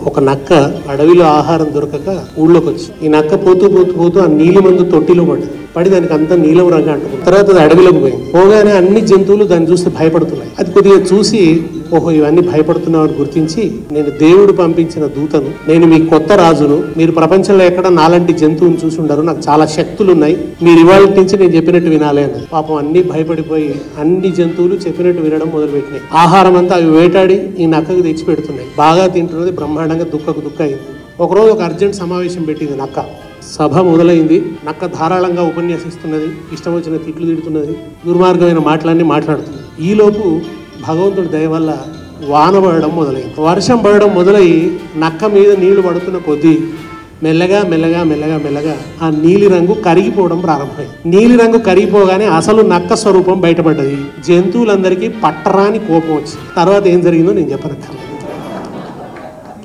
ఒక నక్క అడవిలో ఆహారం దొరకక ఊళ్ళోకి వచ్చి ఈ నక్క పోతూ పోతూ పోతూ ఆ నీలి మందు తొట్టిలో పడి దానికి అంతా నీలం రంగు అంటుకుంది. తర్వాత అది అడవిలోకి పోయింది. పోగానే అన్ని జంతువులు దాన్ని చూసి భయపడుతున్నాయి. అది కొద్దిగా చూసి ఓహో ఇవన్నీ భయపడుతున్నావు అని గుర్తించి, నేను దేవుడు పంపించిన దూతను, నేను మీ కొత్త రాజును, మీరు ప్రపంచంలో ఎక్కడ నాలాంటి జంతువుని చూసి ఉండరు, నాకు చాలా శక్తులు ఉన్నాయి, మీరు ఇవాళ నుంచి నేను చెప్పినట్టు వినాలి అని. పాపం అన్ని భయపడిపోయి అన్ని జంతువులు చెప్పినట్టు వినడం మొదలుపెట్టినాయి. ఆహారం అంతా అవి వేటాడి ఈ నక్కకు తెచ్చి పెడుతున్నాయి. బాగా తింటున్నది, బ్రహ్మాండంగా దుక్క అయింది. ఒకరోజు ఒక అర్జెంట్ సమావేశం పెట్టింది నక్క. సభ మొదలైంది. నక్క ధారాళంగా ఉపన్యసిస్తున్నది, ఇష్టం వచ్చిన తిట్లు తిడుతున్నది, దుర్మార్గమైన మాటలన్నీ మాట్లాడుతుంది. ఈలోపు భగవంతుడి దయ వల్ల వాన పడడం మొదలైంది. వర్షం పడడం మొదలయ్యి నక్క మీద నీళ్లు పడుతున్న కొద్దీ మెల్లగా మెల్లగా మెల్లగా మెల్లగా ఆ నీలి రంగు కరిగిపోవడం ప్రారంభమైంది. నీలి రంగు కరిగిపోగానే అసలు నక్క స్వరూపం బయటపడ్డది. జంతువులందరికీ పట్టరాని కోపం వచ్చింది. తర్వాత ఏం జరిగిందో నేను చెప్పనక్కర్లేదు.